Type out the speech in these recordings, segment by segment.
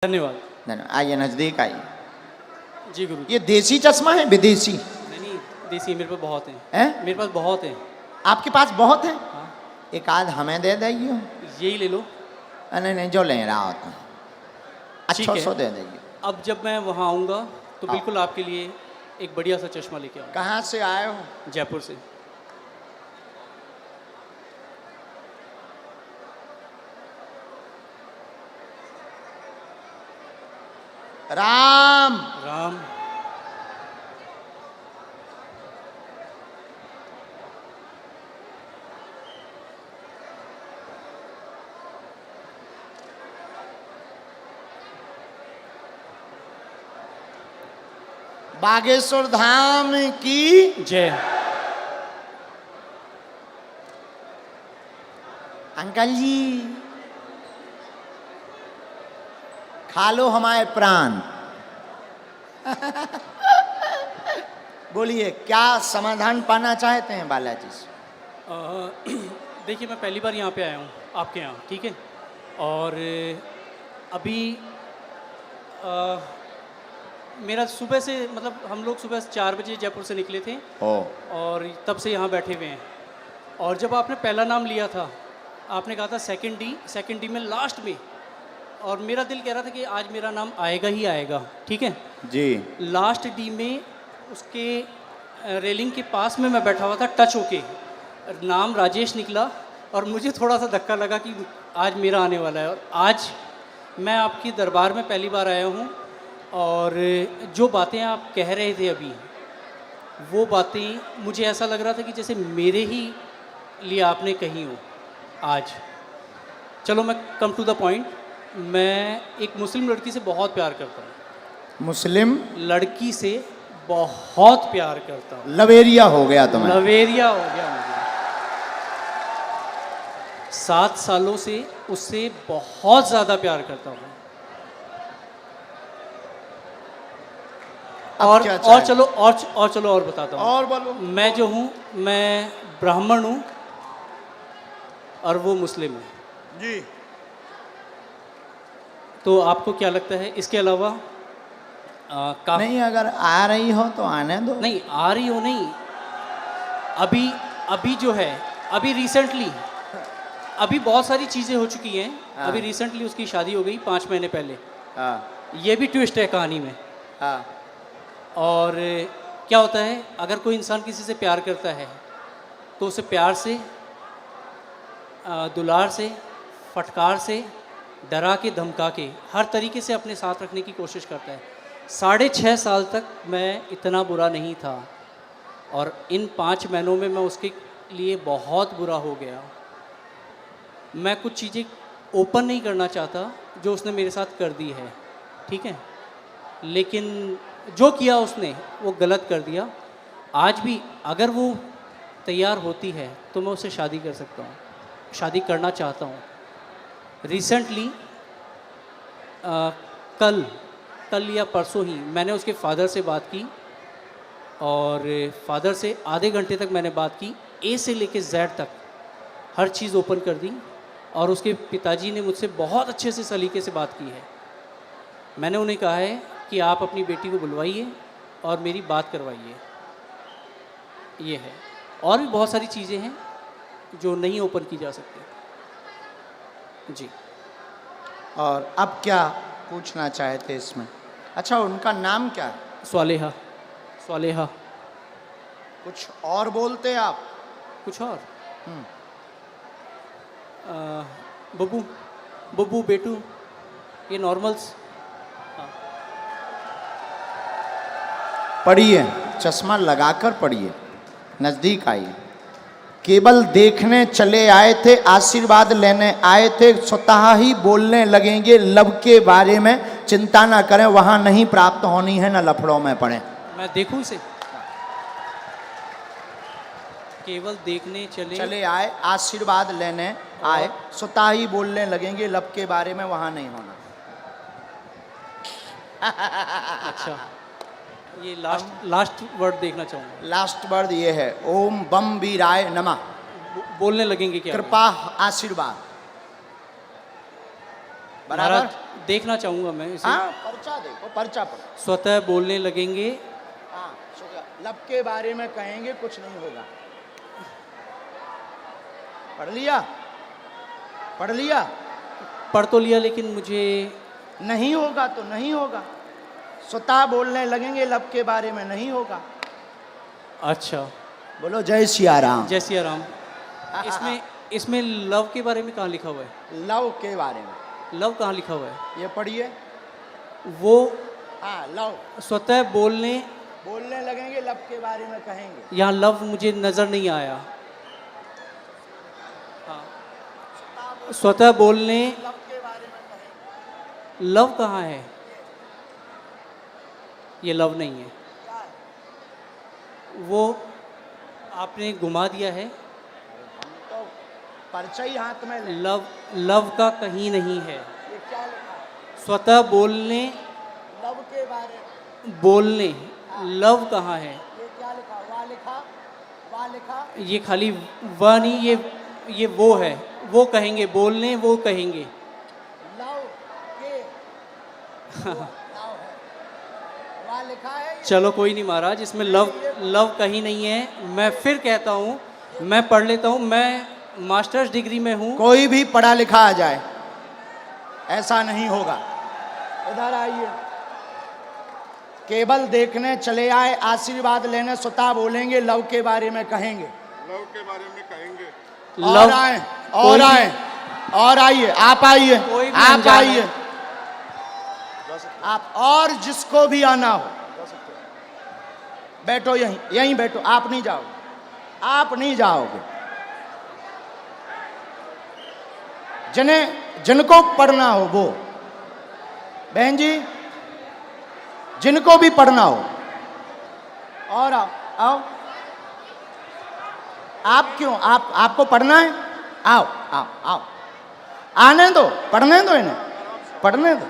धन्यवाद। धन्यवाद। आइए नजदीक आइए। जी गुरु। ये देसी चश्मा है विदेशी? नहीं देसी मेरे पास बहुत हैं। हैं? मेरे पास बहुत हैं। आपके पास बहुत है? हाँ एक आध हमें दे देइए। यही ले लो। नहीं नहीं, जो ले रहा होता ठीक अच्छा है। सो दे देइए। अब जब मैं वहाँ आऊँगा तो हाँ। बिल्कुल आपके लिए एक बढ़िया सा चश्मा लेके आऊँगा। कहाँ से आए हो? जयपुर से। राम राम। बागेश्वर धाम की जय। अंकल जी खा लो हमारे प्राण। बोलिए क्या समाधान पाना चाहते हैं बालाजी से? देखिए मैं पहली बार यहाँ पे आया हूँ आपके यहाँ, ठीक है। और अभी मेरा सुबह से मतलब हम लोग सुबह 4 बजे जयपुर से निकले थे और तब से यहाँ बैठे हुए हैं। और जब आपने पहला नाम लिया था आपने कहा था सेकंड डी में लास्ट में, और मेरा दिल कह रहा था कि आज मेरा नाम आएगा ही आएगा, ठीक है जी। लास्ट डी में उसके रेलिंग के पास में मैं बैठा हुआ था, टच होके नाम राजेश निकला और मुझे थोड़ा सा धक्का लगा कि आज मेरा आने वाला है। और आज मैं आपकी दरबार में पहली बार आया हूँ और जो बातें आप कह रहे थे अभी, वो बातें मुझे ऐसा लग रहा था कि जैसे मेरे ही लिए आपने कही हो आज। चलो मैं कम टू द पॉइंट, मैं एक मुस्लिम लड़की से बहुत प्यार करता हूँ। मुस्लिम लड़की से बहुत प्यार करता हूँ। लवेरिया हो गया तुम्हें? लवेरिया हो गया मुझे। 7 सालों से उससे बहुत ज़्यादा प्यार करता हूँ। और चलो और बताता हूँ। और बोलो। मैं जो हूँ मैं ब्राह्मण हूँ और वो मुस्लिम है जी। तो आपको क्या लगता है इसके अलावा नहीं, अगर आ रही हो तो आने दो। नहीं आ रही हो नहीं, अभी जो है अभी रिसेंटली अभी बहुत सारी चीज़ें हो चुकी हैं। हाँ। अभी रिसेंटली उसकी शादी हो गई 5 महीने पहले। हाँ ये भी ट्विस्ट है कहानी में। हाँ। और क्या होता है अगर कोई इंसान किसी से प्यार करता है तो उसे प्यार से दुलार से फटकार से डरा के धमका के हर तरीके से अपने साथ रखने की कोशिश करता है। 6.5 साल तक मैं इतना बुरा नहीं था और इन 5 महीनों में मैं उसके लिए बहुत बुरा हो गया। मैं कुछ चीज़ें ओपन नहीं करना चाहता जो उसने मेरे साथ कर दी है, ठीक है, लेकिन जो किया उसने वो गलत कर दिया। आज भी अगर वो तैयार होती है तो मैं उससे शादी कर सकता हूँ, शादी करना चाहता हूँ। रिसेंटली कल या परसों ही मैंने उसके फादर से बात की और फादर से आधे घंटे तक मैंने बात की, ए से लेके जेड तक हर चीज़ ओपन कर दी। और उसके पिताजी ने मुझसे बहुत अच्छे से सलीके से बात की है। मैंने उन्हें कहा है कि आप अपनी बेटी को बुलवाइए और मेरी बात करवाइए। ये है, और भी बहुत सारी चीज़ें हैं जो नहीं ओपन की जा सकती जी। और अब क्या पूछना चाहते इसमें? अच्छा, उनका नाम क्या है? स्वालेहा। कुछ और बोलते आप? कुछ और बब्बू बेटू, ये नॉर्मल्स। पढ़िए, चश्मा लगाकर पढ़िए, नजदीक आइए। केवल देखने चले आए थे, आशीर्वाद लेने आए थे, स्वतः ही बोलने लगेंगे लब के बारे में। चिंता ना करें, वहां नहीं प्राप्त होनी है, न लफड़ों में पड़े। मैं देखूं इसे? केवल देखने चले आए, आशीर्वाद लेने आए, स्वतः ही बोलने लगेंगे लब के बारे में, वहां नहीं होना। अच्छा, ये लास्ट वर्ड देखना चाहूँगा। लास्ट वर्ड ये है, ओम बम वीराय नमः। बोलने लगेंगे क्या? कृपा आशीर्वाद। बराबर। देखना चाहूँगा मैं इसे। हाँ पर्चा देखो, पर्चा पढ़ो। स्वतः बोलने लगेंगे, हाँ लब के बारे में कहेंगे कुछ नहीं होगा। पढ़ लिया, पढ़ लिया। पढ़ तो लिया लेकिन मुझे नहीं होगा तो नहीं होगा। स्वतः बोलने लगेंगे लब के बारे में नहीं होगा। अच्छा। बोलो जय सिया राम। जय सिया राम। इसमें इसमें लव के बारे में कहाँ लिखा हुआ है? लव के बारे में लव कहाँ लिखा हुआ है? ये पढ़िए। वो हाँ लव, स्वतः बोलने लगेंगे लब के बारे में कहेंगे। यहाँ लव मुझे नजर नहीं आया। हाँ। स्वतः बोलने लब के बारे में कहेंगे। लव कहाँ है? ये लव नहीं है, वो आपने घुमा दिया है। तो पर्चा ही हाथ में ले। लव लव का कहीं नहीं है। ये क्या लिखा है? स्वतः बोलने लव के बारे में। बोलने लव कहाँ है? ये क्या लिखा? वाह लिखा, वाह लिखा। ये खाली वह नहीं, ये वो है। वो कहेंगे बोलने, वो कहेंगे। लव के लव है, वाह लिखा है। चलो कोई नहीं महाराज, इसमें लव लव कहीं नहीं है। मैं फिर कहता हूँ, मैं पढ़ लेता हूँ। मैं मास्टर्स डिग्री में हूँ। कोई भी पढ़ा लिखा आ जाए, ऐसा नहीं होगा। इधर आइए। केवल देखने चले आए, आशीर्वाद लेने स्वतः बोलेंगे लव के बारे में कहेंगे। लव के बारे में कहेंगे। और आए, और आए, और आइए। आप आइए, कोई भी आप अनजान आइए। है। आप और जिसको भी आना हो बैठो, यहीं यहीं बैठो। आप नहीं जाओगे, आप नहीं जाओगे। जिनको पढ़ना हो वो, बहन जी जिनको भी पढ़ना हो, और आओ आओ। आप क्यों, आपको पढ़ना है? आओ आओ आओ, आने दो, पढ़ने दो इन्हें, पढ़ने दो।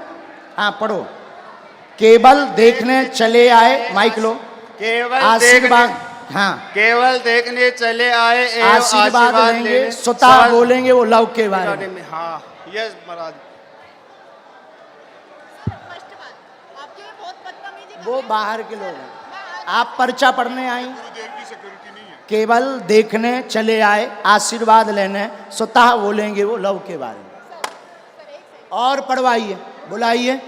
हाँ पढ़ो। केवल देखने चले आए, माइक लो। केवल आशीर्वाद, हाँ केवल देखने चले आए एवं आशीर्वाद लेंगे, स्वतः बोलेंगे वो लव के बारे में। हाँ यस महाराज। वो बाहर के लोग हैं, आप पर्चा पढ़ने आई। गुरुदेव की सिक्योरिटी नहीं है। केवल देखने चले आए, आशीर्वाद लेने, स्वतः बोलेंगे वो लव के बारे में। और पढ़वाइए, बुलाइए।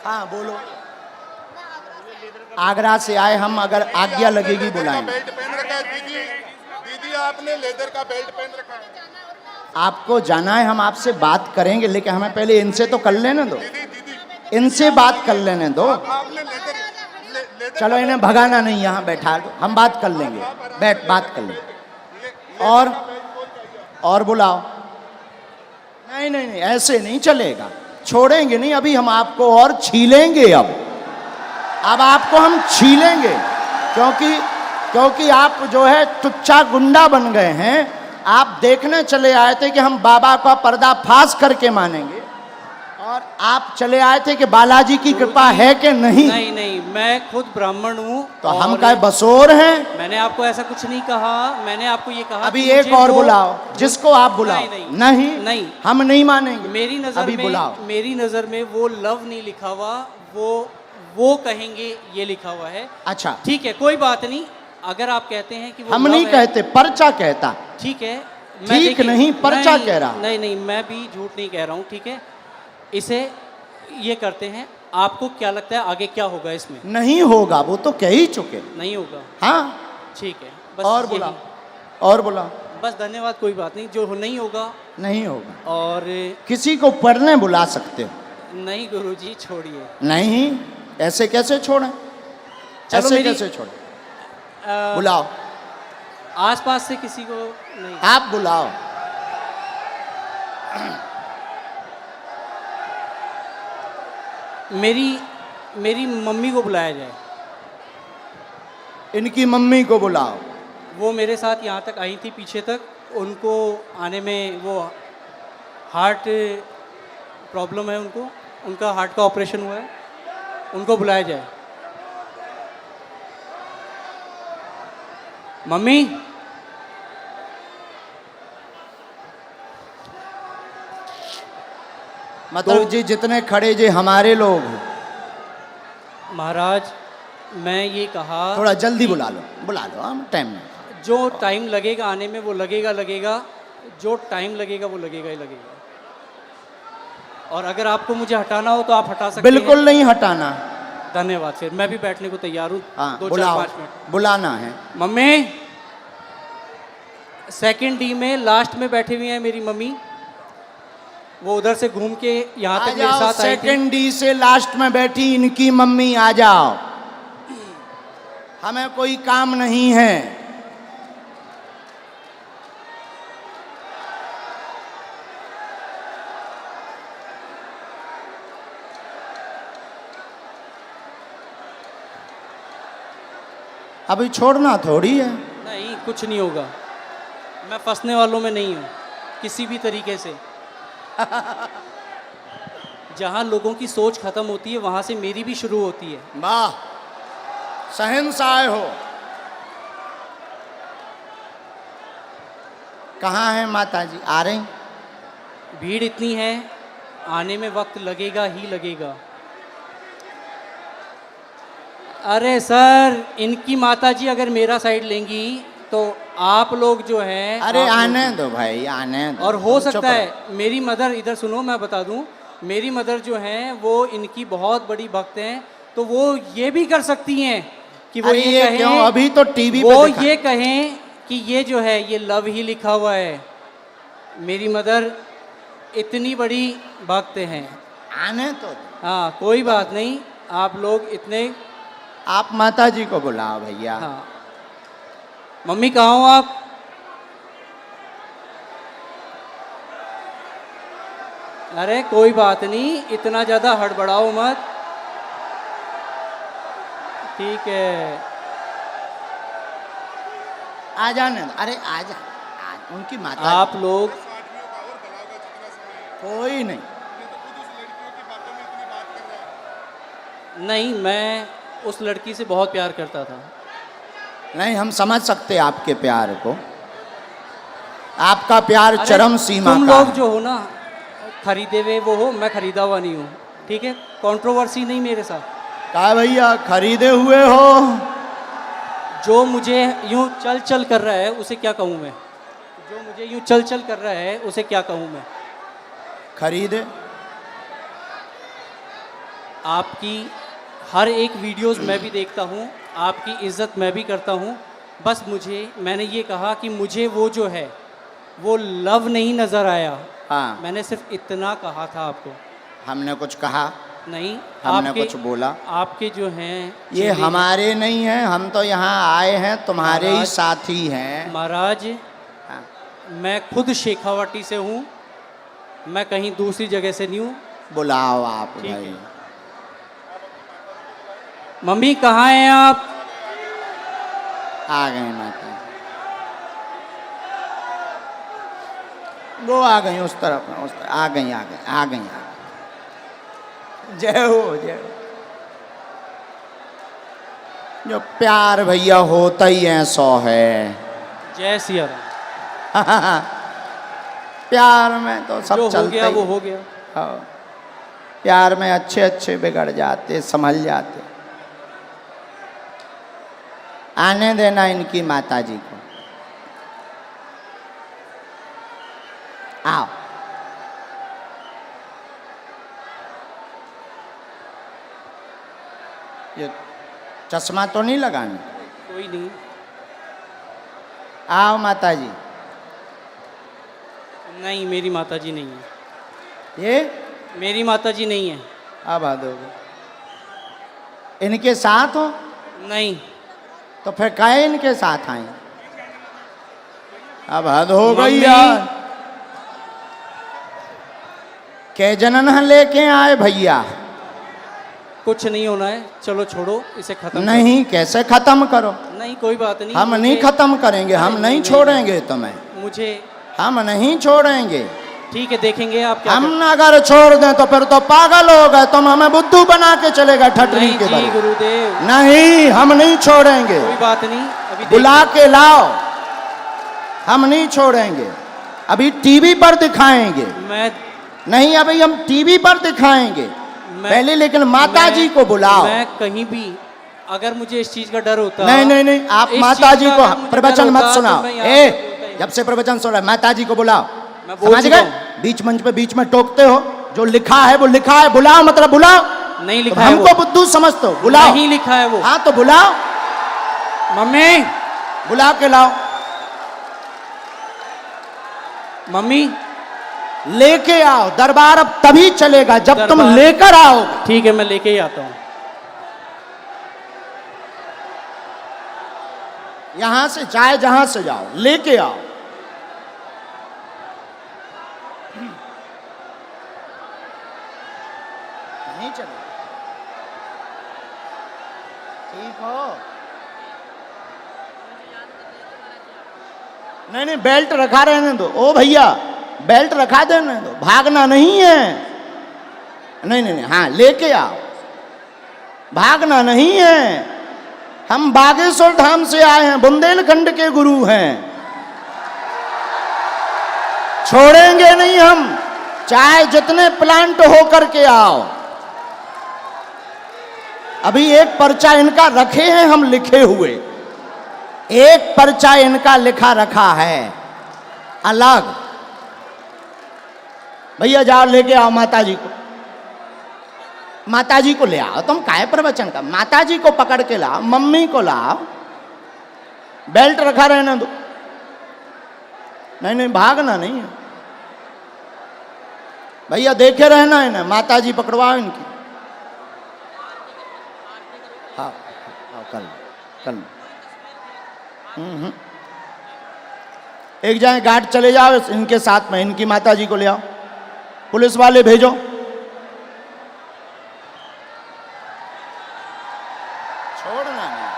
हाँ बोलो। आगरा से आए हम, अगर आज्ञा लगेगी बुलाएंगे। बेल्ट पहन रखा है दीदी, दीदी आपने लेदर का बेल्ट पहन रखा है। आपको जाना है, हम आपसे बात करेंगे, लेकिन हमें पहले इनसे तो कर लेने दो, दीदी इनसे बात कर लेने दो। आपने लेदर चलो इन्हें भगाना नहीं, यहाँ बैठा दो, हम बात कर लेंगे। बैठ, बात कर लेंगे। और बुलाओ। नहीं नहीं नहीं, ऐसे नहीं चलेगा, छोड़ेंगे नहीं। अभी हम आपको और छीलेंगे। अब आपको हम छीलेंगे, क्योंकि आप जो है टुच्चा गुंडा बन गए हैं। आप देखने चले आए थे कि हम बाबा का पर्दाफाश करके मानेंगे, और आप चले आए थे कि बालाजी की कृपा है कि नहीं। नहीं नहीं, मैं खुद ब्राह्मण हूँ। तो हम क्या बसोर हैं? मैंने आपको ऐसा कुछ नहीं कहा। मैंने आपको ये कहा अभी कि एक मुझे और वो- बुलाओ, जिसको आप बुलाओ। नहीं, नहीं नहीं। हम नहीं मानेंगे। मेरी नजर अभी में बुलाओ। मेरी नजर में वो लव नहीं लिखा हुआ, वो कहेंगे ये लिखा हुआ है। अच्छा ठीक है, कोई बात नहीं। अगर आप कहते हैं कि वो हम love नहीं है, कहते, पर्चा कहता। ठीक है। ठीक देखिए- नहीं, पर्चा नहीं, कह रहा। नहीं नहीं, मैं भी झूठ नहीं कह रहा हूँ। ठीक है, इसे ये करते हैं। आपको क्या लगता है आगे क्या होगा इसमें? नहीं होगा, वो तो कह ही चुके। नहीं होगा, हाँ ठीक है। बस और यही। बुलाओ, और बुलाओ। बस धन्यवाद, कोई बात नहीं। जो नहीं होगा। नहीं होगा। और किसी को पढ़ने बुला सकते हो? नहीं गुरुजी, छोड़िए। नहीं, ऐसे कैसे छोड़ें? चलो ऐसे मेरी- कैसे छोड़ें? बुलाओ, आसपास से किसी को नहीं। आप बुलाओ। मेरी मम्मी को बुलाया जाए। इनकी मम्मी को बुलाओ। वो मेरे साथ यहाँ तक आई थी, पीछे तक। उनको आने में वो हार्ट प्रॉब्लम है उनको, उनका हार्ट का ऑपरेशन हुआ है। उनको बुलाया जाए। मम्मी, मतलब जी जितने खड़े जे हमारे लोग, महाराज मैं ये कहा थोड़ा जल्दी बुला लो, हम टाइम नहीं। जो टाइम लगेगा आने में वो लगेगा, जो टाइम लगेगा वो लगेगा ही लगेगा। और अगर आपको मुझे हटाना हो तो आप हटा सकते बिल्कुल हैं। नहीं हटाना। धन्यवाद, फिर मैं भी बैठने को तैयार हूँ। हाँ 2 4 बुलाओ, 5 मिनट। बुलाना है। मम्मी, सेकंड डी में लास्ट में बैठी हुई है मेरी मम्मी, वो उधर से घूम के यहाँ आ तक मेरे जाओ, साथ आई थी। सेकंड डी से लास्ट में बैठी इनकी मम्मी, आ जाओ, हमें कोई काम नहीं है। अभी छोड़ना थोड़ी है। नहीं, कुछ नहीं होगा, मैं फंसने वालों में नहीं हूँ किसी भी तरीके से। जहाँ लोगों की सोच खत्म होती है वहाँ से मेरी भी शुरू होती है। वाह, शहंशाह हो। कहाँ है माता जी? आ रही? भीड़ इतनी है, आने में वक्त लगेगा ही लगेगा। अरे सर, इनकी माताजी अगर मेरा साइड लेंगी तो आप लोग जो हैं, अरे आप लोग- आने दो भाई, आने दो। और हो चुप सकता रहो। है मेरी मदर, इधर सुनो मैं बता दूं, मेरी मदर जो हैं वो इनकी बहुत बड़ी भक्त हैं, तो वो ये भी कर सकती हैं कि वो अरे ये ये कहें, क्यों? अभी तो टीवी वो पे दिखा- ये कहें कि ये जो है ये लव ही लिखा हुआ है। मेरी मदर इतनी बड़ी भक्त हैं। आने तो। हाँ कोई बात नहीं, आप लोग इतने। आप माता जी को बुलाओ भैया। हाँ मम्मी कहाँ हो आप? अरे कोई बात नहीं, इतना ज़्यादा हड़बड़ाओ मत, ठीक है। आ जाने दो। अरे आ जा, उनकी माता आप लोग कोई नहीं। नहीं, मैं उस लड़की से बहुत प्यार करता था। नहीं, हम समझ सकते हैं आपके प्यार को। आपका प्यार अरे, चरम सीमा तुम का लोग है। जो हो ना, खरीदे हुए वो हो, मैं खरीदा हुआ नहीं हूँ, ठीक है। कंट्रोवर्सी नहीं मेरे साथ। कहा भैया खरीदे हुए हो? जो मुझे यूं चल चल कर रहा है उसे क्या कहूँ मैं? जो मुझे यूं चल चल कर रहा है उसे क्या कहूँ मैं? खरीदे। आपकी हर एक वीडियोस मैं भी देखता हूँ, आपकी इज़्ज़त मैं भी करता हूँ। बस मैंने ये कहा कि मुझे वो जो है वो लव नहीं नज़र आया। हाँ, मैंने सिर्फ इतना कहा था आपको। हमने कुछ कहा नहीं, हमने कुछ बोला? आपके जो हैं ये चेहरे- हमारे नहीं हैं, हम तो यहाँ आए हैं तुम्हारे ही महाराज- साथी हैं। महाराज, हाँ। मैं खुद शेखावाटी से हूँ, मैं कहीं दूसरी जगह से नहीं हूँ। बुलाओ आप ठीक भाई। है। मम्मी कहाँ हैं आप? आ गए माता। वो आ गई उस तरफ, आ गई। जय हो, जय हो। जो प्यार भैया होता ही है 100 है। जय सिया राम। प्यार में तो सब जो हो चलता गया ही वो है। हो गया। हाँ। प्यार में अच्छे अच्छे बिगड़ जाते, संभल जाते। आने देना इनकी माता जी को। आओ। ये चश्मा तो नहीं लगाना? कोई नहीं। आओ माता जी। नहीं, मेरी माताजी नहीं है। ये मेरी माताजी नहीं है। अब आ दोगे? इनके साथ हो? नहीं। तो फिर काहे इनके साथ आए? अब हद हो गई मम्मी। यार। के जनन लेके आए भैया? कुछ नहीं होना है, चलो छोड़ो इसे खत्म नहीं, कैसे खत्म करो? करो। नहीं कोई बात नहीं। हम नहीं खत्म करेंगे, हम नहीं, नहीं नहीं, छोड़ेंगे तुम्हें, मुझे हम नहीं छोड़ेंगे। ठीक है, देखेंगे आप क्या हम अगर छोड़ दें तो फिर तो पागल हो गए, तुम हमें बुद्धू बना के चले गए ठटरी नहीं के जी बल। गुरुदेव, नहीं, हम नहीं छोड़ेंगे। कोई बात नहीं। अभी बुला के लाओ, हम नहीं छोड़ेंगे। अभी टीवी पर दिखाएंगे। मैं नहीं अभी हम टीवी पर दिखाएंगे पहले, लेकिन माता जी को बुलाओ। मैं कहीं भी अगर मुझे इस चीज का डर होता, नहीं नहीं नहीं, आप इस माता चीज जी का को अगर मुझे प्रवचन डर मत होता, सुनाओ। तो मैं यहाँ ए पे बोलता ही जब से प्रवचन सुन रहा है, माता जी को बुलाओ। मैं बोल समझ चुका गए? हूँ। बीच मंच पे बीच में टोकते हो, जो लिखा है वो लिखा है, बुलाओ मतलब बुलाओ। नहीं तो लिखा है हमको वो, बुद्धू समझते हो, बुलाओ। नहीं लिखा है वो। हाँ तो बुलाओ, मम्मी, बुला के लाओ, मम्मी, लेके आओ। दरबार अब तभी चलेगा जब तुम दरबार- लेकर आओगे। ठीक है मैं लेके ही आता हूँ। यहां से चाहे जहां से जाओ, लेके आओ। नहीं चलेगा, ठीक हो? नहीं नहीं, बेल्ट रखा रहने दो। ओ भैया बेल्ट रखा देने दो, भागना नहीं है। नहीं नहीं नहीं, हाँ लेके आओ, भागना नहीं है। हम बागेश्वर धाम से आए हैं, बुंदेलखंड के गुरु हैं, छोड़ेंगे नहीं हम, चाहे जितने प्लांट हो करके आओ। अभी एक पर्चा इनका रखे हैं हम लिखे हुए, एक पर्चा इनका लिखा रखा है अलग। भैया जाओ लेके आओ माता जी को, माता जी को ले आओ। तुम काहे प्रवचन का, माता जी को पकड़ के लाओ, मम्मी को लाओ, बेल्ट रखा रहने दो। नहीं नहीं, भागना नहीं है भैया, देखे रहना है ना, माता जी पकड़वाओ इनकी। हाँ हाँ, कल कल एक जाए गार्ड चले जाओ इनके साथ में, इनकी माता जी को ले आओ, पुलिस वाले भेजो। छोड़ना नहीं,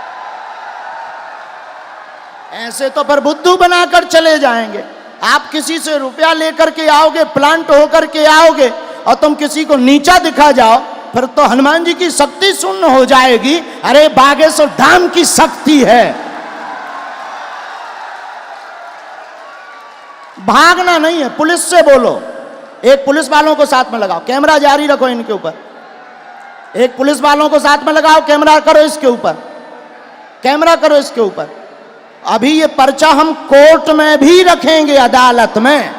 ऐसे तो पर बुद्धू बनाकर चले जाएंगे। आप किसी से रुपया लेकर के आओगे, प्लांट होकर के आओगे, और तुम किसी को नीचा दिखा जाओ, फिर तो हनुमान जी की शक्ति शून्य हो जाएगी। अरे बागेश्वर धाम की शक्ति है, भागना नहीं है। पुलिस से बोलो, एक पुलिस वालों को साथ में लगाओ, कैमरा जारी रखो इनके ऊपर, एक पुलिस वालों को साथ में लगाओ, कैमरा करो इसके ऊपर, कैमरा करो इसके ऊपर। अभी ये पर्चा हम कोर्ट में भी रखेंगे, अदालत में,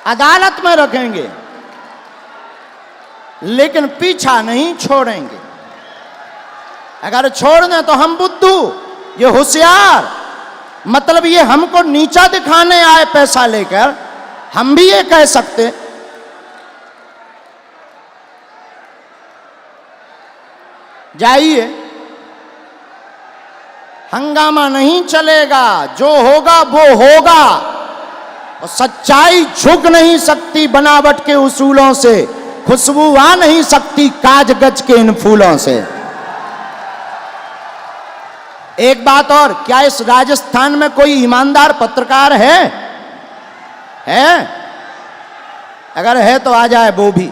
अदालत में रखेंगे, लेकिन पीछा नहीं छोड़ेंगे। अगर छोड़ दें तो हम बुद्धू, ये होशियार, मतलब ये हमको नीचा दिखाने आए पैसा लेकर, हम भी ये कह सकते। जाइए, हंगामा नहीं चलेगा, जो होगा वो होगा, और सच्चाई झुक नहीं सकती बनावट के उसूलों से, खुशबू आ नहीं सकती काज गज के इन फूलों से। एक बात और, क्या इस राजस्थान में कोई ईमानदार पत्रकार है? अगर है तो आ जाए वो भी।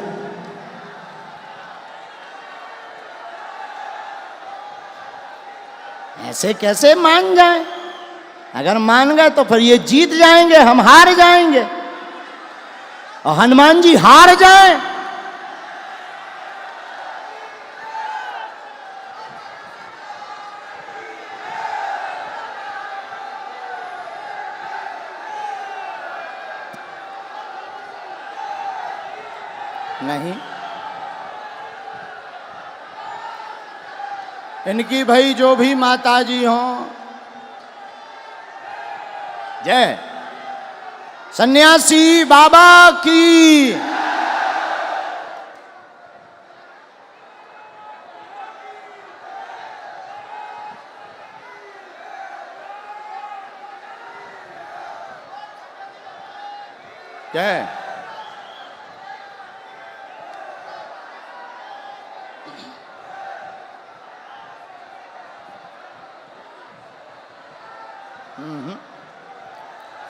ऐसे कैसे मान जाए? अगर मान गए तो फिर ये जीत जाएंगे, हम हार जाएंगे, और हनुमान जी हार जाए। नहीं, इनकी भाई जो भी माता जी हों, जय सन्यासी बाबा की। जय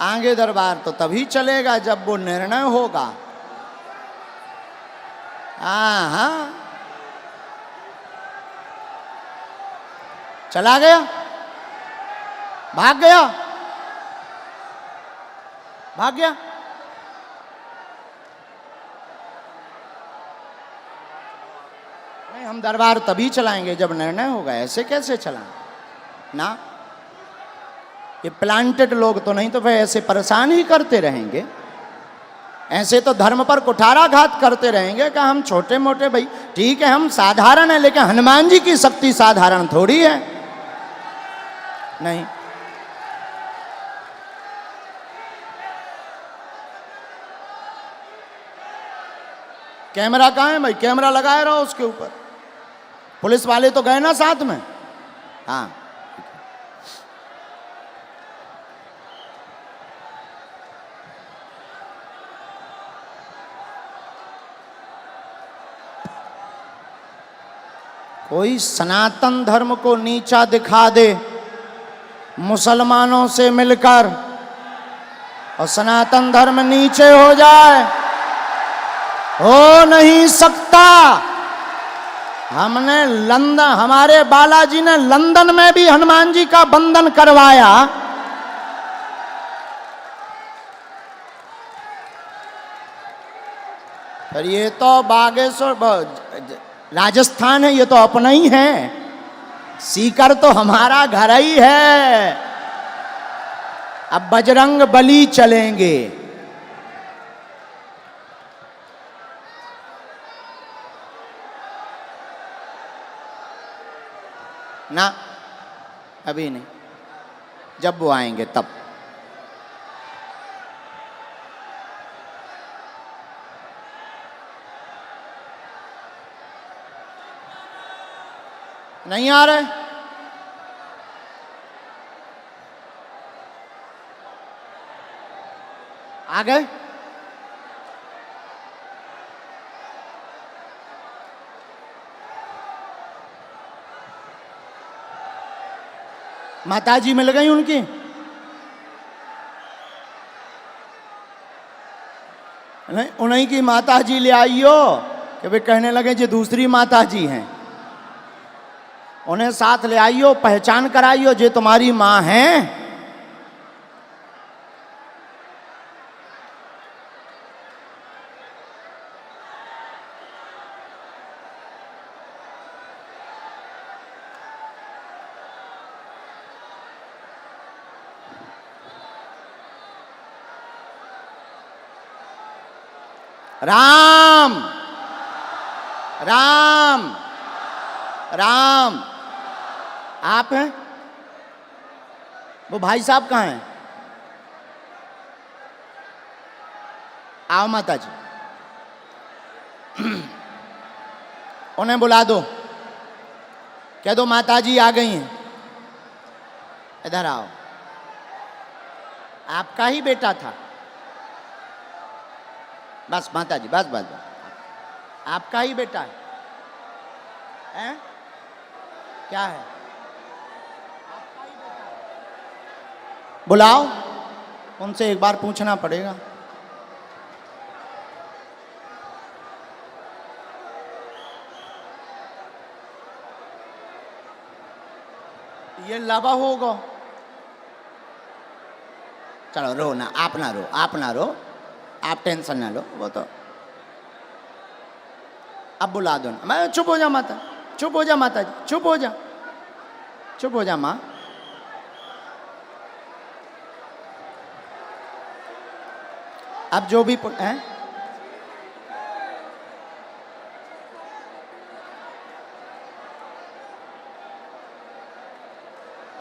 आगे दरबार तो तभी चलेगा जब वो निर्णय होगा। हाँ, चला गया, भाग गया। भाग गया। नहीं, हम दरबार तभी चलाएंगे जब निर्णय होगा, ऐसे कैसे चलाएं ना। ये प्लांटेड लोग तो नहीं, तो फिर ऐसे परेशान ही करते रहेंगे, ऐसे तो धर्म पर कुठाराघात करते रहेंगे कि हम छोटे मोटे। भाई ठीक है, हम साधारण है, लेकिन हनुमान जी की शक्ति साधारण थोड़ी है। नहीं, कैमरा कहाँ है भाई? कैमरा लगाए रहो उसके ऊपर। पुलिस वाले तो गए ना साथ में। हाँ, कोई सनातन धर्म को नीचा दिखा दे मुसलमानों से मिलकर, और सनातन धर्म नीचे हो जाए, हो नहीं सकता। हमने लंदन, हमारे बालाजी ने लंदन में भी हनुमान जी का बंधन करवाया। पर ये तो बागेश्वर राजस्थान है, ये तो अपना ही है। सीकर तो हमारा घर ही है। अब बजरंग बली चलेंगे। ना, अभी नहीं, जब वो आएंगे तब। नहीं आ रहे? आ गए? माताजी मिल गई उनकी? नहीं, उन्हीं की माताजी ले आइयो कि वे कहने लगे जो दूसरी माताजी हैं। उन्हें साथ ले आइयो, पहचान कराइयो, जे तुम्हारी माँ हैं। राम राम राम। आप हैं? वो भाई साहब कहाँ हैं? आओ माता जी, उन्हें बुला दो, कह दो माता जी आ गई हैं, इधर आओ। आपका ही बेटा था। बस माता जी, बस बस बस, आपका ही बेटा है। हैं? क्या है? आपका ही बेटा है। बुलाओ, उनसे एक बार पूछना पड़ेगा। ये लावा होगा। चलो रो ना, आप ना रो, आप ना रो, आप टेंशन ना लो। वो तो अब बुला दो ना। मैं चुप हो जा माता, चुप हो जा माता जी, चुप हो जा, चुप हो जा माँ। अब जो भी हैं,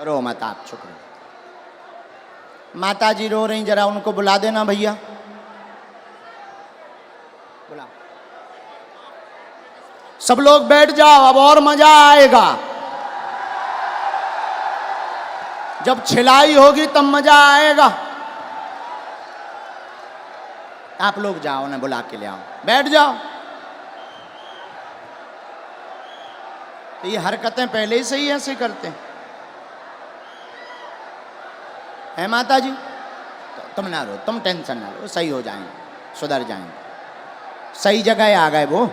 रो मत, आप चुप रहो। माता जी रो रही, जरा उनको बुला देना भैया, बुला। सब लोग बैठ जाओ, अब और मजा आएगा। जब छिलाई होगी तब मजा आएगा। आप लोग जाओ ना, बुला के ले आओ, बैठ जाओ। तो ये हरकतें पहले ही से ही ऐसे करते हैं माता जी। तुम ना रो, तुम टेंशन ना लो, सही हो जाएंगे, सुधर जाएंगे, सही जगह आ गए वो।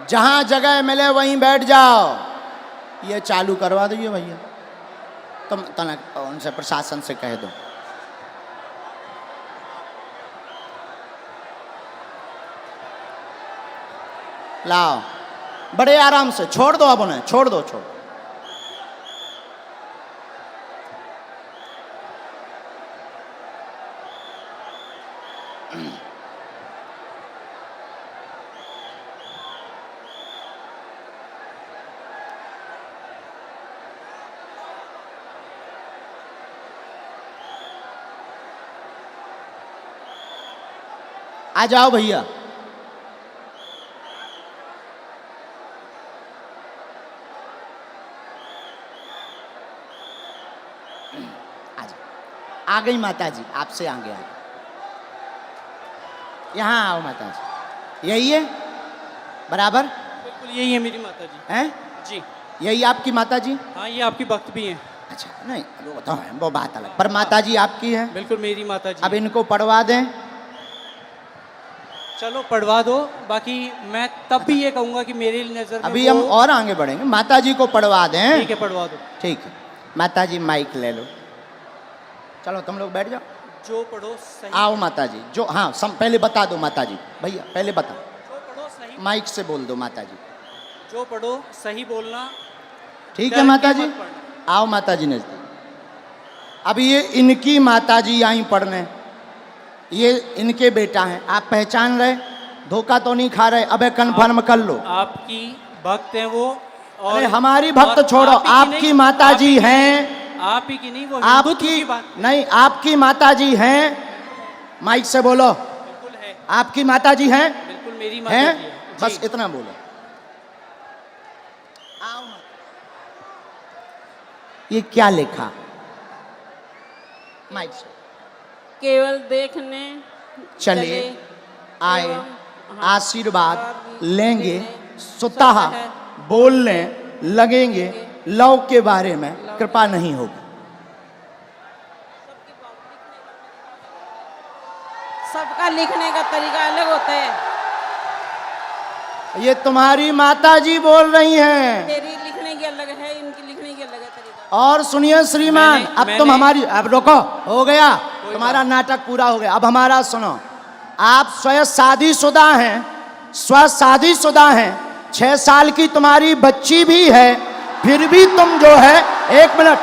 जहां जगह मिले वहीं बैठ जाओ। ये चालू करवा दीजिए भैया, तुम तनक उनसे प्रशासन से कह दो। लाओ, बड़े आराम से छोड़ दो, अब उन्हें छोड़ दो, छोड़। आ जाओ भैया। आ गई माता जी, आपसे आगे आ गई। यहाँ आओ माता जी, यही है बराबर? बिल्कुल यही है मेरी माता जी। हैं जी यही आपकी माता जी? हाँ, ये आपकी भक्त भी हैं। अच्छा, नहीं वो तो है, वो बात अलग, पर माता जी आपकी है। बिल्कुल मेरी माता जी। अब इनको पढ़वा दें। चलो पढ़वा दो, बाकी मैं तब भी ये कहूँगा कि मेरी नज़र में अभी हम और आगे बढ़ेंगे, माता जी को पढ़वा दें। ठीक है, पढ़वा दो। ठीक है, माता जी माइक ले लो, चलो तुम लोग बैठ जाओ। जो पढ़ो सही। आओ माता जी, जो हाँ पहले बता दो माता जी, भैया पहले बताओ, जो पढ़ो सही। माइक से बोल दो माता जी। जो पढ़ो सही बोलना। ठीक है डर माता के जी, मत पढ़ना। आओ माता जी नजदीक। अब ये इनकी माता जी आई पढ़ने, ये इनके बेटा हैं, आप पहचान रहे, धोखा तो नहीं खा रहे? अबे कन्फर्म कर लो। आपकी भक्त हैं वो। और अरे हमारी भक्त और छोड़ो, आप ही की आपकी नहीं, माता आप ही जी की नहीं, हैं, आप ही की नहीं, वो हिंदुत्व आपकी की बात। नहीं, आपकी माता जी हैं, माइक से बोलो। बिल्कुल है, आपकी माता जी हैं? बिल्कुल मेरी माता हैं? जी है। बस जी। इतना बोलो। आओ। ये क्या लिखा? माइक से केवल देखने चले आए, एवं आशीर्वाद लेंगे, स्वतः बोलने लगेंगे, लव के बारे में कृपा नहीं होगी। सबका लिखने का तरीका अलग होता है। ये तुम्हारी माता जी बोल रही हैं। तेरी लिखने की अलग है, इनकी लिखने की अलग है तरीका। और सुनिए श्रीमान, अब तुम हमारी, अब रोको, हो गया तुम्हारा नाटक पूरा हो गया, अब हमारा सुनो। आप स्वयं शादीशुदा हैं, स्व शादीशुदा हैं, 6 साल की तुम्हारी बच्ची भी है, फिर भी तुम जो है, एक मिनट,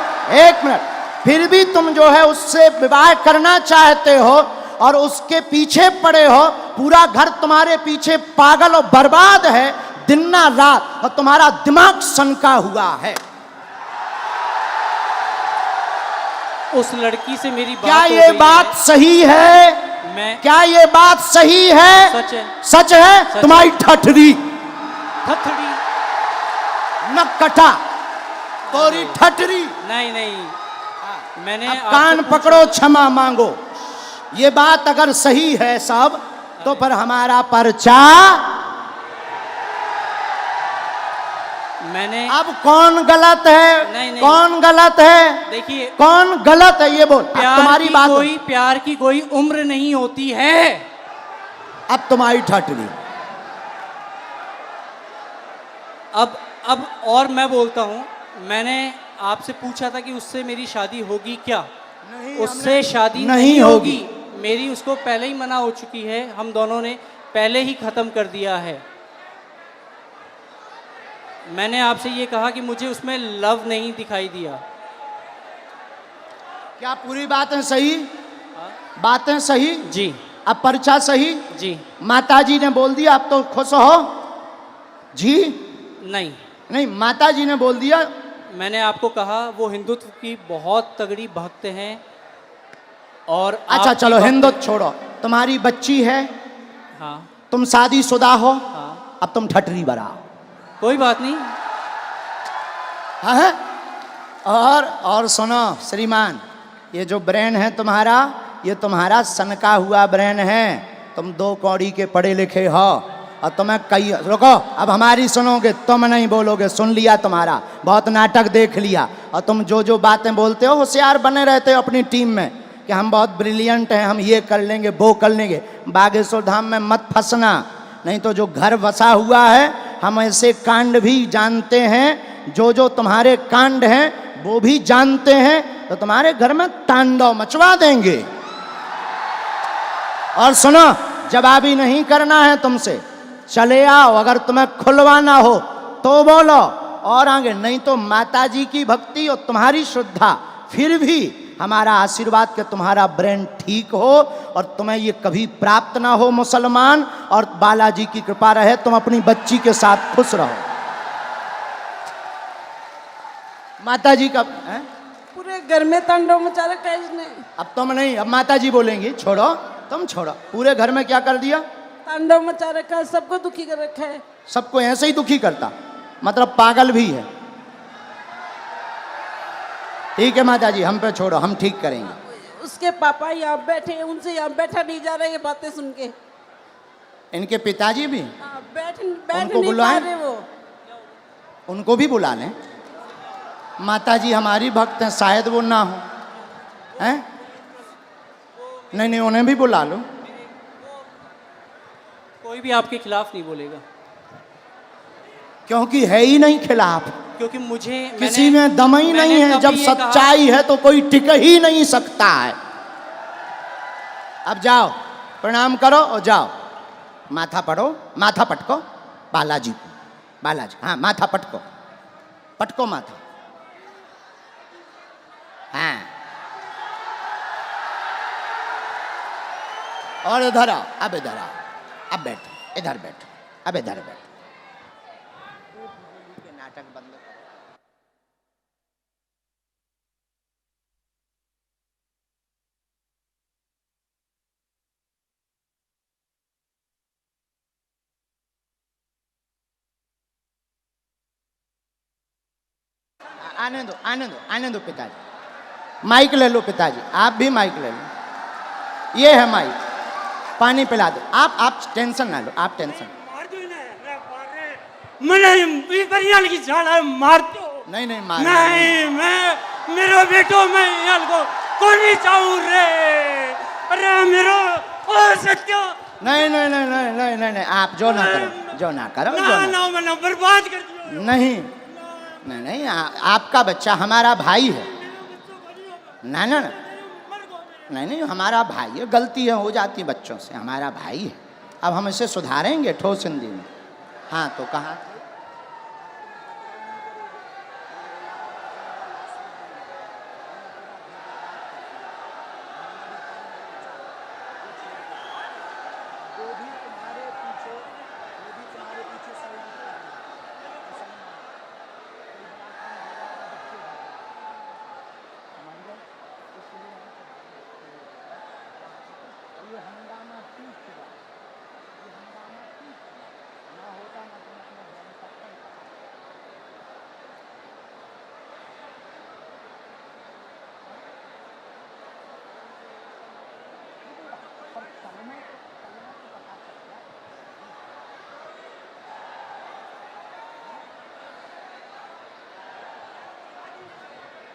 फिर भी तुम जो है उससे विवाह करना चाहते हो और उसके पीछे पड़े हो। पूरा घर तुम्हारे पीछे पागल और बर्बाद है दिन ना रात, और तुम्हारा दिमाग सनका हुआ है। उस लड़की से मेरी बात क्या हो ये गई बात है। सही है? मैं क्या ये बात सही है? सच है। सच है? सच तुम्हारी ठठरी थथड़ी। न कटा तोरी ठठरी। नहीं नहीं, मैंने अब आपसे कान पूछा- पकड़ो, क्षमा मांगो। ये बात अगर सही है सब, तो फिर हमारा पर्चा। मैंने अब कौन गलत है? नहीं, नहीं। कौन गलत है? देखिए, कौन गलत है ये बोल। अब तुम्हारी बात, प्यार की कोई उम्र नहीं होती है। अब तुम्हारी ठठरी। अब और मैं बोलता हूँ, मैंने आपसे पूछा था कि उससे मेरी शादी होगी क्या? उससे शादी नहीं होगी। मेरी उसको पहले ही मना हो चुकी है, हम दोनों ने पहले ही खत्म कर दिया है। मैंने आपसे ये कहा कि मुझे उसमें लव नहीं दिखाई दिया। क्या पूरी बातें सही? बातें सही? जी अब पर्चा सही? जी। माताजी ने बोल दिया, अब तो खुश हो जी? नहीं, नहीं, माताजी ने बोल दिया। मैंने आपको कहा वो हिंदुत्व की बहुत तगड़ी भक्त हैं। और अच्छा आपकी चलो, भक्त- हिंदुत्व छोड़ो, तुम्हारी बच्ची है, हाँ तुम शादीशुदा हो, हाँ, अब तुम ठठरी बराओ। कोई बात नहीं। हाँ? और सुनो श्रीमान, ये जो ब्रेन है तुम्हारा, ये तुम्हारा सनका हुआ ब्रेन है। तुम 2 कौड़ी के पढ़े लिखे हो, और तुम्हें कई, रुको, अब हमारी सुनोगे, तुम नहीं बोलोगे, सुन लिया तुम्हारा, बहुत नाटक देख लिया। और तुम जो जो बातें बोलते हो, होशियार बने रहते हो अपनी टीम में कि हम बहुत ब्रिलियंट हैं, हम ये कर लेंगे, वो कर लेंगे। बागेश्वर धाम में मत फंसना, नहीं तो जो घर बसा हुआ है हम ऐसे कांड भी जानते हैं, जो तुम्हारे कांड हैं वो भी जानते हैं, तो तुम्हारे घर में तांडव मचवा देंगे। और सुनो, जवाबी नहीं करना है तुमसे, चले आओ, अगर तुम्हें खुलवाना हो तो बोलो, और आगे नहीं तो माता जी की भक्ति और तुम्हारी श्रद्धा, फिर भी हमारा आशीर्वाद कि तुम्हारा ब्रेन ठीक हो और तुम्हें ये कभी प्राप्त ना हो मुसलमान, और बालाजी की कृपा रहे, तुम अपनी बच्ची के साथ खुश रहो। माता जी का पूरे घर में तांडव मचा रखा है इसने। अब तुम नहीं, अब माता जी बोलेंगी, छोड़ो, तुम छोड़ो। पूरे घर में क्या कर दिया? तांडव मचा रखा है, सबको दुखी कर रखा है। सबको ऐसे ही दुखी करता, मतलब पागल भी है। ठीक है माता जी, हम पे छोड़ो, हम ठीक करेंगे। उसके पापा यहाँ बैठे हैं, उनसे यहाँ बैठा नहीं जा रहा है, ये बातें सुन के। इनके पिताजी भी बैठ उनको नहीं पा बुलाएं? रहे वो। उनको भी बुला लें। माता जी हमारी भक्त हैं, शायद वो ना हो, हैं? नहीं, उन्हें भी बुला लो। कोई भी आपके खिलाफ नहीं बोलेगा, क्योंकि है ही नहीं खिलाफ, क्योंकि मुझे किसी में दम ही नहीं है। जब सच्चाई है तो कोई टिक ही नहीं सकता है। अब जाओ, प्रणाम करो और जाओ, माथा पढ़ो, माथा पटको बालाजी को, बालाजी, हाँ माथा पटको, पटको माथा, हाँ। और इधर आओ, अब इधर आओ, अब बैठो, इधर बैठो, अब इधर बैठो। नाटक बंद करो। आने दो, आने दो, आने दो पिताजी। माइक ले लो पिताजी, आप भी माइक ले लो। ये है माइक, पानी पिला दो। आप टेंशन ना लो, आप टेंशन। नहीं मार नहीं, मैं मेरो बेटो, मैं यार को कोनी चाहूं रे, अरे मेरो ओ सत्यो। नहीं, आप जो ना करो, जो ना करो, ना बर्बाद कर दियो। नहीं, आपका बच्चा हमारा भाई है। ना, नहीं, हमारा भाई है, गलतियाँ हो जाती बच्चों से, हमारा भाई है। अब हम इसे सुधारेंगे ठोस हिंदी में। हाँ, तो कहाँ?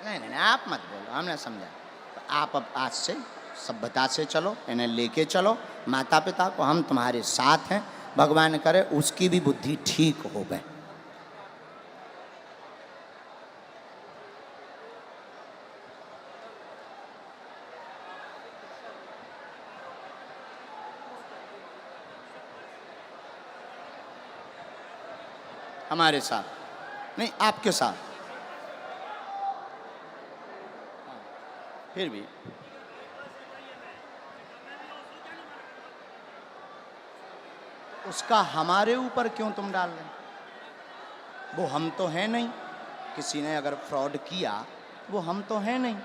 नहीं, आप मत बोलो, हमने समझा। तो आप अब आज से सभ्यता से चलो, इन्हें लेके चलो। माता पिता को हम तुम्हारे साथ हैं, भगवान करे उसकी भी बुद्धि ठीक हो गए। हमारे साथ नहीं, आपके साथ। फिर भी उसका हमारे ऊपर क्यों तुम डाल रहे? वो हम तो हैं नहीं। किसी ने अगर फ्रॉड किया, वो हम तो हैं नहीं।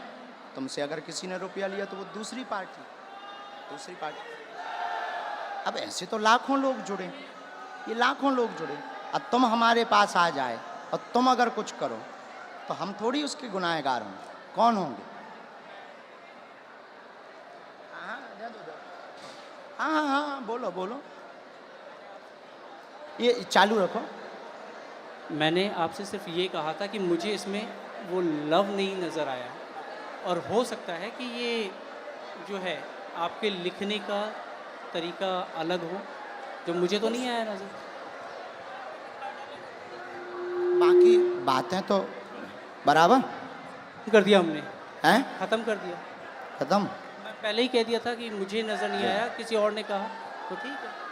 तुमसे अगर किसी ने रुपया लिया तो वो दूसरी पार्टी। अब ऐसे तो लाखों लोग जुड़े, ये लाखों लोग जुड़े। अब तुम हमारे पास आ जाए और तुम अगर कुछ करो तो हम थोड़ी उसके गुनाहगार होंगे। कौन होंगे? हाँ, बोलो। ये चालू रखो। मैंने आपसे सिर्फ ये कहा था कि मुझे इसमें वो लव नहीं नज़र आया, और हो सकता है कि ये जो है आपके लिखने का तरीका अलग हो, जो मुझे तो नहीं आया नज़र। बाकी बातें तो बराबर कर दिया हमने, हैं, ख़त्म कर दिया। खत्म। मैं पहले ही कह दिया था कि मुझे नज़र नहीं आया, किसी और ने कहा तो ठीक है।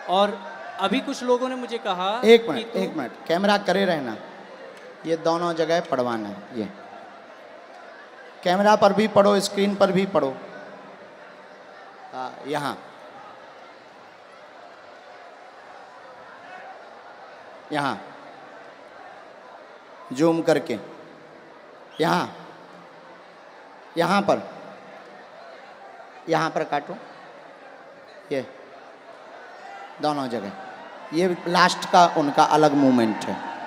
और अभी कुछ लोगों ने मुझे कहा एक कि मिनट, तू- एक मिनट, कैमरा करे रहना, ये दोनों जगह पढ़वाना है। ये कैमरा पर भी पढ़ो, स्क्रीन पर भी पढ़ो। यहाँ यहाँ जूम करके, यहाँ यहाँ पर काटो, ये दोनों जगह, ये लास्ट का उनका अलग मूवमेंट है।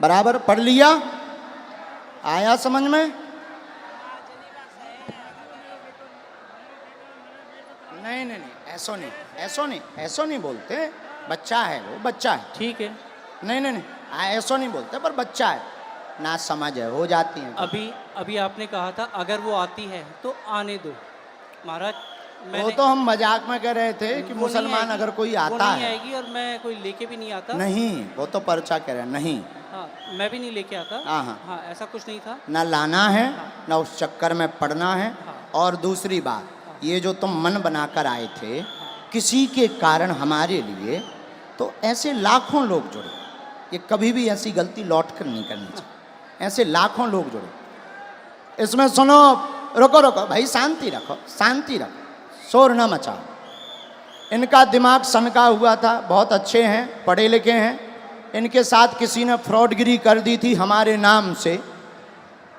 बराबर पढ़ लिया? आया समझ में? नहीं नहीं नहीं, ऐसो नहीं, ऐसो नहीं, ऐसो नहीं बोलते। बच्चा है वो, बच्चा है। ठीक है। नहीं नहीं नहीं, ऐसो नहीं बोलते, पर बच्चा है, ना समझ है, हो जाती है। अभी आपने कहा था अगर वो आती है तो आने दो। महाराज वो तो हम मजाक में कह रहे थे कि वो नहीं मुसलमान आएगी, अगर कोई वो आता नहीं है, आएगी और मैं कोई लेके भी नहीं आता। नहीं, वो तो पर्चा कह रहे हैं, नहीं, हाँ, मैं भी नहीं लेके आता। हाँ, हाँ। हाँ, ऐसा कुछ नहीं था। ना लाना है, ना उस चक्कर में पड़ना है। और दूसरी बात, ये जो तुम मन बनाकर आए थे किसी के कारण हमारे लिए, तो ऐसे लाखों लोग जुड़े। ये कभी भी ऐसी गलती लौट कर नहीं करनी चाहिए। ऐसे लाखों लोग जुड़े। इसमें सुनो, रुको रुको भाई, शांति रखो, शांति रखो, शोर न मचाओ। इनका दिमाग सनका हुआ था, बहुत अच्छे हैं, पढ़े लिखे हैं। इनके साथ किसी ने फ्रॉडगिरी कर दी थी हमारे नाम से,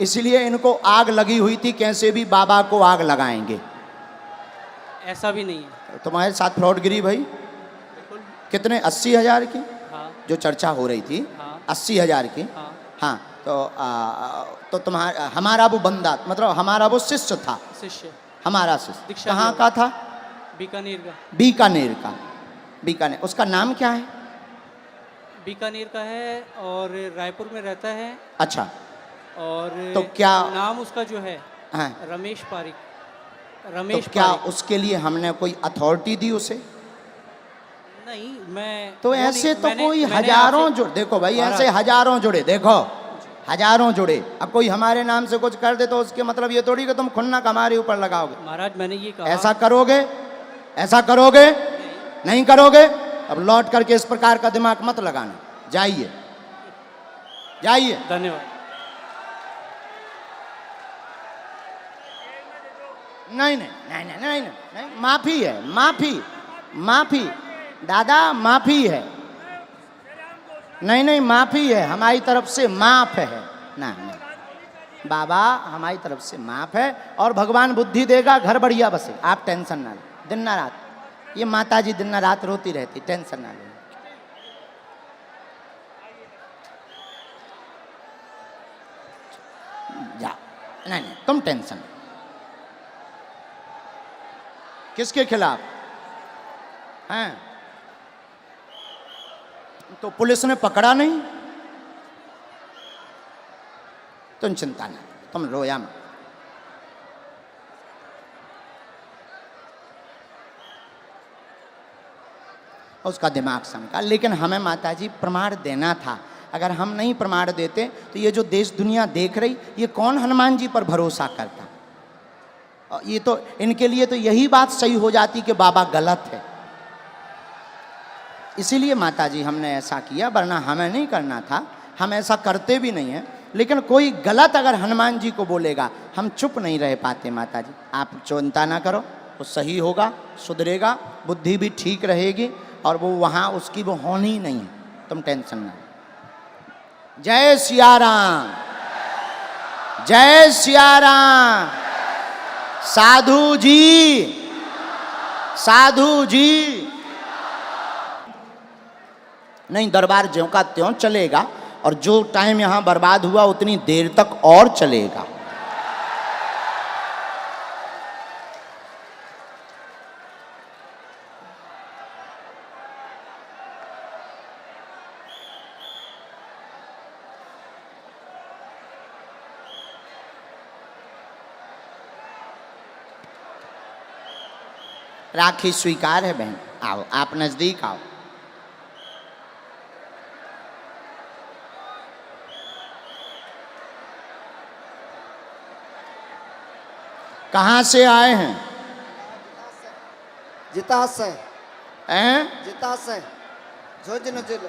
इसलिए इनको आग लगी हुई थी, कैसे भी बाबा को आग लगाएंगे। ऐसा भी नहीं है। तुम्हारे साथ फ्रॉडगिरी भाई कितने? 80,000 की हाँ जो चर्चा हो रही थी, हाँ 80,000 की। हाँ हाँ, तो तुम्हारा, हमारा वो बंदा, मतलब हमारा वो शिष्य था, शिष्य हमारा शिष्य दीक्षा कहाँ लिया। का था? बीकानेर का। बीकानेर का। बीकानेर, उसका नाम क्या है? बीकानेर का है और रायपुर में रहता है। अच्छा, और तो क्या- नाम उसका जो है हाँ, रमेश पारिक। तो रमेश क्या पारिक। उसके लिए हमने कोई अथॉरिटी दी उसे? नहीं, मैं तो वो ऐसे नहीं- तो मैंने- कोई मैंने हजारों आपसे- जुड़े, देखो भाई, महाराज, ऐसे हजारों जुड़े, देखो हजारों जुड़े। अब कोई हमारे नाम से कुछ कर दे तो उसके मतलब ये थोड़ी कि तुम खुन्नक हमारे ऊपर लगाओगे। महाराज मैंने ये कहा। ऐसा करोगे? ऐसा करोगे? नहीं करोगे? अब लौट करके इस प्रकार का दिमाग मत लगाना। जाइए, जाइए। धन्यवाद। नहीं नहीं नहीं नहीं नहीं नहीं, नहीं, माफी है, माफी, माफी दादा, माफी है। नहीं नहीं, माफी है हमारी तरफ से, माफ है ना, नहीं बाबा, हमारी तरफ से माफ है। और भगवान बुद्धि देगा, घर बढ़िया बसे, आप टेंशन ना लो। दिन ना रात ये माता जी दिन ना रात रोती रहती, टेंशन ना लो। जा, नहीं नहीं, तुम टेंशन। किसके खिलाफ हैं? तो पुलिस ने पकड़ा नहीं, तुम चिंता ना, तुम रोया मत। उसका दिमाग सनका, लेकिन हमें माताजी प्रमाण देना था। अगर हम नहीं प्रमाण देते तो ये जो देश दुनिया देख रही, ये कौन हनुमान जी पर भरोसा करता? और ये तो इनके लिए तो यही बात सही हो जाती कि बाबा गलत है। इसीलिए माताजी हमने ऐसा किया, वरना हमें नहीं करना था, हम ऐसा करते भी नहीं हैं। लेकिन कोई गलत अगर हनुमान जी को बोलेगा, हम चुप नहीं रह पाते। माताजी आप चिंता ना करो, वो सही होगा, सुधरेगा, बुद्धि भी ठीक रहेगी, और वो वहाँ उसकी वो होनी ही नहीं है, तुम टेंशन ना। जय सिया राम, जय सिया राम। साधु जी, साधु जी। नहीं, दरबार ज्यों का त्यों चलेगा, और जो टाइम यहाँ बर्बाद हुआ उतनी देर तक और चलेगा। राखी स्वीकार है बहन, आओ आप नजदीक आओ। कहाँ से आए हैं? जितास है, हैं? जितास है, जोजन जिले।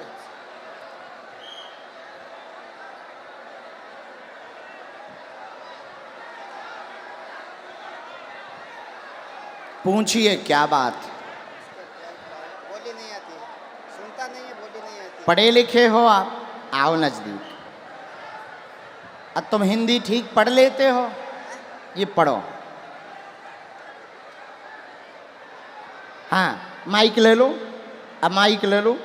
पूछिए क्या बात? बोली नहीं आती, सुनता नहीं है, बोली नहीं आती। पढ़े लिखे हो आप? आओ नजदीक। अब तुम हिंदी ठीक पढ़ लेते हो? ये पढ़ो। हाँ, माइक ले लो। अब माइक ले लो।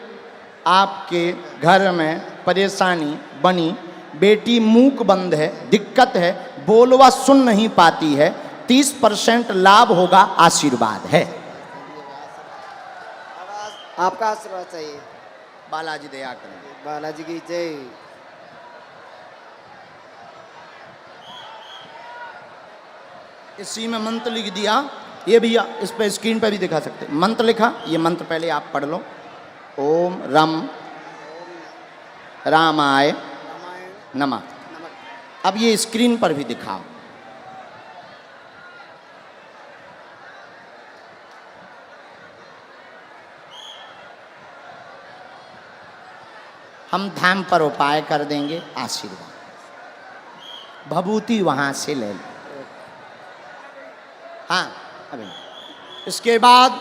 आपके घर में परेशानी बनी, बेटी मूक बंद है, दिक्कत है, बोलवा सुन नहीं पाती है, 30% लाभ होगा, आशीर्वाद है। आपका आशीर्वाद चाहिए। बालाजी दया करें। बालाजी की जय। इसी में मंत्र लिख दिया, ये भैया इस पे स्क्रीन पे भी दिखा सकते हैं। मंत्र लिखा, ये मंत्र पहले आप पढ़ लो। ओम रम रामाय रामायण नमः। नमक। अब ये स्क्रीन पर भी दिखाओ। हम धाम पर उपाय कर देंगे, आशीर्वाद भभूति वहां से ले लो। हाँ, अभी इसके बाद